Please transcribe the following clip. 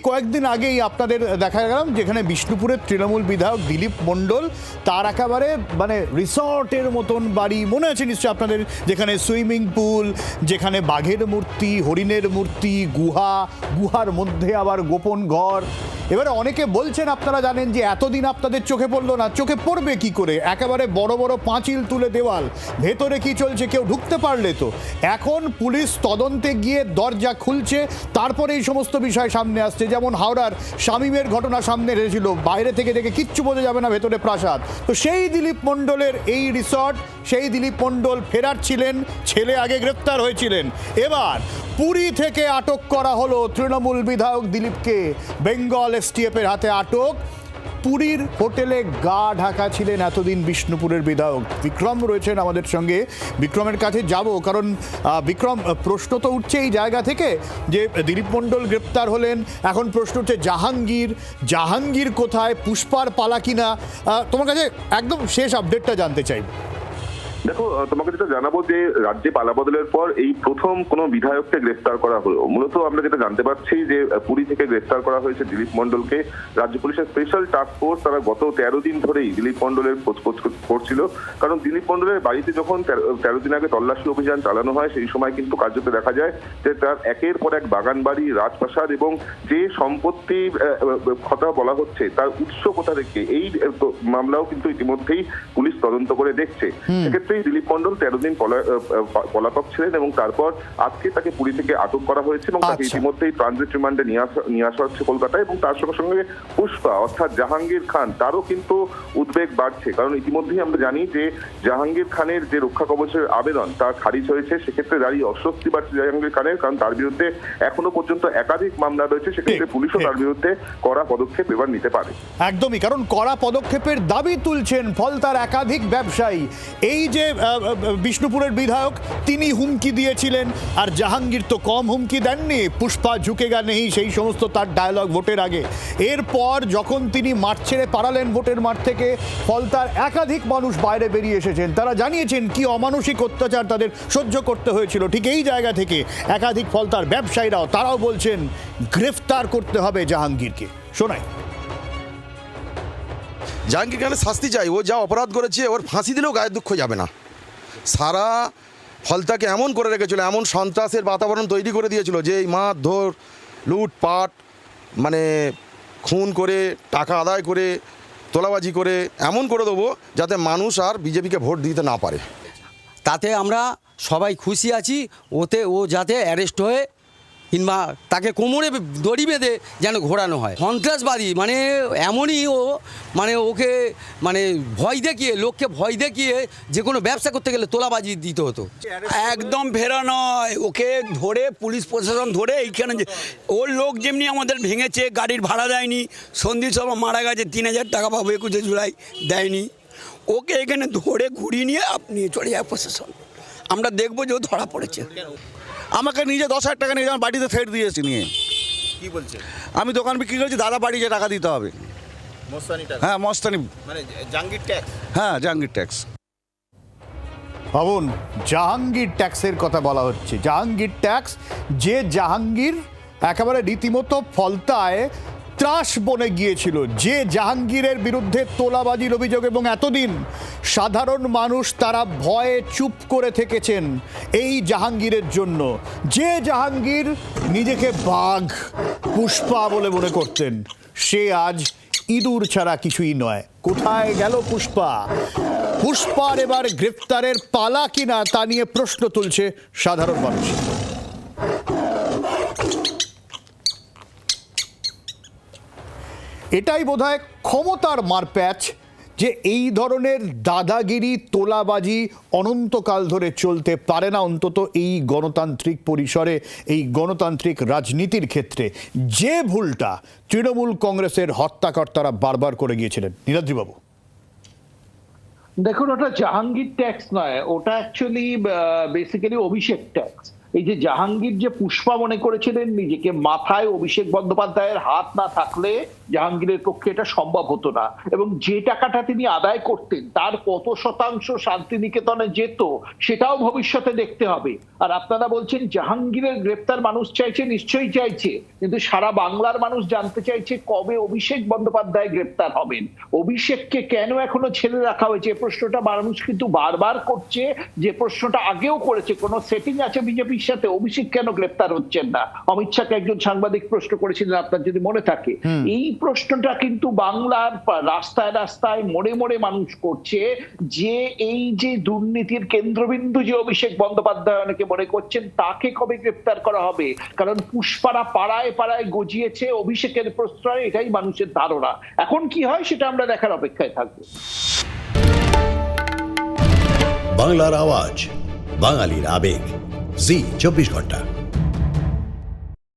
কয়েকদিন আগেই আপনাদের দেখা গেলাম যেখানে বিষ্ণুপুরের তৃণমূল বিধায়ক দিলীপ মণ্ডল তার একেবারে মানে রিসর্টের মতন বাড়ি, মনে আছে নিশ্চয়ই আপনাদের, যেখানে সুইমিং পুল, যেখানে বাঘের মূর্তি, হরিণের মূর্তি, গুহার মধ্যে আবার গোপন ঘর। এবারে অনেকে বলছেন, আপনারা জানেন যে এতদিন আপনাদের চোখে পড়লো না, চোখে পড়বে কি করে? একেবারে বড় বড় পাঁচিল তুলে দেওয়াল, ভেতরে কি চলছে কেউ ঢুকতে পারলে তো। এখন পুলিশ তদন্তে গিয়ে দরজা খুলছে, তারপরে এই সমস্ত বিষয় সামনে আসছে। যেমন হাওড়ার শামীমের ঘটনা সামনে এসেছিল, বাইরে থেকে দেখে কিচ্ছু বোঝা যাবে না ভেতরে প্রাসাদ। তো সেই দিলীপ মণ্ডলের এই রিসর্ট, সেই দিলীপ মণ্ডল ফেরার ছিলেন, ছেলে আগে গ্রেপ্তার হয়েছিলেন। এবার পুরী থেকে আটক করা হলো তৃণমূল বিধায়ক দিলীপকে, বেঙ্গল এসটিএফের হাতে আটক। পুরীর হোটেলে গা ঢাকা ছিলেন এতদিন বিষ্ণুপুরের বিধায়ক। বিক্রম রয়েছেন আমাদের সঙ্গে, বিক্রমের কাছে যাব, কারণ বিক্রম, প্রশ্ন তো উঠছে এই জায়গা থেকে যে দিলীপ মণ্ডল গ্রেপ্তার হলেন, এখন প্রশ্ন উঠছে জাহাঙ্গীর কোথায়, পুষ্পার পালা কিনা? তোমার কাছে একদম শেষ আপডেটটা জানতে চাই। দেখো, তোমাকে যেটা জানাবো যে রাজ্যে পালাবদলের পর এই প্রথম কোনো বিধায়ককে গ্রেফতার করা হলো। মূলত আমরা যেটা জানতে পারছি যে পুরী থেকে গ্রেফতার করা হয়েছে দিলীপ মণ্ডলকে। রাজ্য পুলিশের স্পেশাল টাস্ক ফোর্স তারা গত 13 দিন ধরেই দিলীপ মণ্ডলের খোঁজ করছিল। কারণ দিলীপ মণ্ডলের বাড়িতে যখন 13 দিন আগে তল্লাশি অভিযান চালানো হয়, সেই সময় কিন্তু কার্যত দেখা যায় যে তার একের পর এক বাগান বাড়ি, রাজপ্রাসাদ এবং যে সম্পত্তি কথা বলা হচ্ছে তার উৎস কোথা থেকে, এই মামলাও কিন্তু ইতিমধ্যেই পুলিশ তদন্ত করে দেখছে। সেক্ষেত্রে দিলীপ মণ্ডল 13 দিন পলাতক ছিলেন এবং তারপর আজকে তাকে পুরী থেকে আটক করা হয়েছে এবং তাকে ইতিমধ্যেই ট্রানজিট রিমান্ডে নিয়ে আসা হচ্ছে কলকাতায়। এবং তার সঙ্গে সঙ্গে পুষ্পা অর্থাৎ জাহাঙ্গীর খান, তারও কিন্তু উদ্বেগ বাড়ছে। কারণ ইতিমধ্যেই আমরা জানি যে জাহাঙ্গীর খানের যে রক্ষা কবচের আবেদন তা খারিজ হয়েছে। সেক্ষেত্রে দাঁড়িয়ে অস্বস্তি বাড়ছে জাহাঙ্গীর খানের, কারণ তার বিরুদ্ধে এখনো পর্যন্ত একাধিক মামলা রয়েছে। সেক্ষেত্রে পুলিশও তার বিরুদ্ধে কড়া পদক্ষেপ এবার নিতে পারে। একদমই, কারণ কড়া পদক্ষেপের দাবি তুলছেন ফলতার একাধিক ব্যবসায়ী। এই যে বিষ্ণুপুরের বিধায়ক, তিনি হুমকি দিয়েছিলেন, আর জাহাঙ্গীর তো কম হুমকি দেননি। পুষ্পা ঝুঁকেগা নেই, সেই সমস্ত তার ডায়লগ ভোটের আগে। এরপর যখন তিনি মাঠ ছেড়ে পালালেন ভোটের মাঠ থেকে, ফলতার একাধিক মানুষ বাইরে বেরিয়ে এসেছেন, তারা জানিয়েছেন কি অমানসিক অত্যাচার তাদের সহ্য করতে হয়েছিল। ঠিক এই জায়গা থেকে একাধিক ফলতার ব্যবসায়ীরাও তারাও বলছেন গ্রেফতার করতে হবে জাহাঙ্গীরকে। শোনাই। জাহাঙ্গীর খানের শাস্তি চাই, ও যা অপরাধ করেছে ওর ফাঁসি দিলেও গায়ের দুঃখ যাবে না। সারা ফলতাকে এমন করে রেখেছিল, এমন সন্ত্রাসের বাতাবরণ তৈরি করে দিয়েছিল যে এই মারধর, লুটপাট, মানে খুন করে, টাকা আদায় করে, তোলাবাজি করে এমন করে দেবো যাতে মানুষ আর বিজেপিকে ভোট দিতে না পারে। তাতে আমরা সবাই খুশি আছি। ওতে ও যাতে অ্যারেস্ট হয়ে কিংবা তাকে কোমরে দড়ি বেঁধে যেন ঘোরানো হয়। সন্ত্রাসবাদী মানে এমনই ও, মানে ওকে মানে ভয় দেখিয়ে, লোককে ভয় দেখিয়ে যে কোনো ব্যবসা করতে গেলে তোলাবাজি দিতে হতো। একদম ফেরা নয়, ওকে ধরে পুলিশ প্রশাসন ধরে এইখানে যে ওর লোক যেমনি আমাদের ভেঙেছে, গাড়ির ভাড়া দেয়নি, সন্দীপ শর্মা মারা গেছে, 3000 টাকা পাবো 21শে জুলাই দেয়নি, ওকে এখানে ধরে ঘুরিয়ে নিয়ে আপনি চলে যায় প্রশাসন। আমরা দেখবো যে ও ধরা পড়েছে। আমাকে নিজে 10,000 টাকা নিয়ে আমার বাড়িতে থ্রেট দিয়েছি নিয়ে। কি বলছে? আমি দোকান বিক্রি করছি, দাদা বাড়ি যে টাকা দিতে হবে। মস্তানি টাকা? হ্যাঁ মস্তানি, মানে জাহাঙ্গীর ট্যাক্স? হ্যাঁ জাহাঙ্গীর ট্যাক্স। ভাবুন, জাহাঙ্গীর ট্যাক্সের কথা বলা হচ্ছে। জাহাঙ্গীর ট্যাক্স, যে জাহাঙ্গীর একেবারে রীতিমতো ফলতায় ত্রাস বনে গিয়েছিল, যে জাহাঙ্গীরের বিরুদ্ধে তোলাবাজির অভিযোগ এবং এতদিন সাধারণ মানুষ তারা ভয়ে চুপ করে থেকেছেন এই জাহাঙ্গীরের জন্য। যে জাহাঙ্গীর নিজেকে বাঘ, পুষ্পা বলে মনে করতেন, সে আজ ইঁদুর ছাড়া কিছুই নয়। কোথায় গেল পুষ্পার এবার গ্রেফতারের পালা কিনা তা নিয়ে প্রশ্ন তুলছে সাধারণ মানুষ। এটাই বোধহয় ক্ষমতার মারপ্যাচ, যে এই ধরনের দাদাগিরি, তোলাবাজি অনন্তকাল ধরে চলতে পারে না, অন্তত এই গণতান্ত্রিক পরিসরে, এই গণতান্ত্রিক রাজনীতির ক্ষেত্রে। যে ভুলটা তৃণমূল কংগ্রেসের হত্যাকর্তারা বারবার করে গিয়েছিলেন। নীলাদ্রিবাবু, দেখুন, ওটা জাহাঙ্গীর ট্যাক্স নয়, ওটা অ্যাকচুয়ালি বেসিক্যালি অভিষেক ট্যাক্স। এই যে জাহাঙ্গীর যে পুষ্পা মনে করেছিলেন নিজেকে, মাথায় অভিষেক বন্দ্যোপাধ্যায়ের হাত না থাকলে জাহাঙ্গীরের পক্ষে এটা সম্ভব হতো না, এবং যে টাকাটা তিনি আদায় করতেন তার কত শতাংশ শান্তিনিকেতনে যেত সেটাও ভবিষ্যতে দেখতে হবে। আর আপনারা বলছেন জাহাঙ্গীরের গ্রেপ্তার মানুষ চাইছে, নিশ্চয়ই চাইছে, কিন্তু সারা বাংলার মানুষ জানতে চাইছে কবে অভিষেক বন্দ্যোপাধ্যায় গ্রেপ্তার হবেন। অভিষেককে কেন এখনো ছেড়ে রাখা হয়েছে, এই প্রশ্নটা মানুষ কিন্তু বারবার করছে, যে প্রশ্নটা আগেও করেছে। কোনো সেটিং আছে বিজেপির সাথে? অভিষেক কেন গ্রেপ্তার হচ্ছেন না? অমিত শাহকে একজন সাংবাদিক প্রশ্ন করেছিলেন, আপনার যদি মনে থাকে। এই প্রশ্নটা কিন্তু বাংলার রাস্তায় রাস্তায় মোড়ে মোড়ে মানুষ করছে, যে এই যে দুর্নীতির কেন্দ্রবিন্দু যে অভিষেক বন্দ্যোপাধ্যায় অনেকে মনে করছেন, তাকে কবে গ্রেপ্তার করা হবে? কারণ পুষ্পারা পাড়ায় পাড়ায় গজিয়েছে অভিষেকের প্রশ্রয়ে, এটাই মানুষের ধারণা। এখন কি হয় সেটা আমরা দেখার অপেক্ষায় থাকবো। বাংলার আওয়াজ, বাঙালির আবেগ, জি 24 ঘন্টা।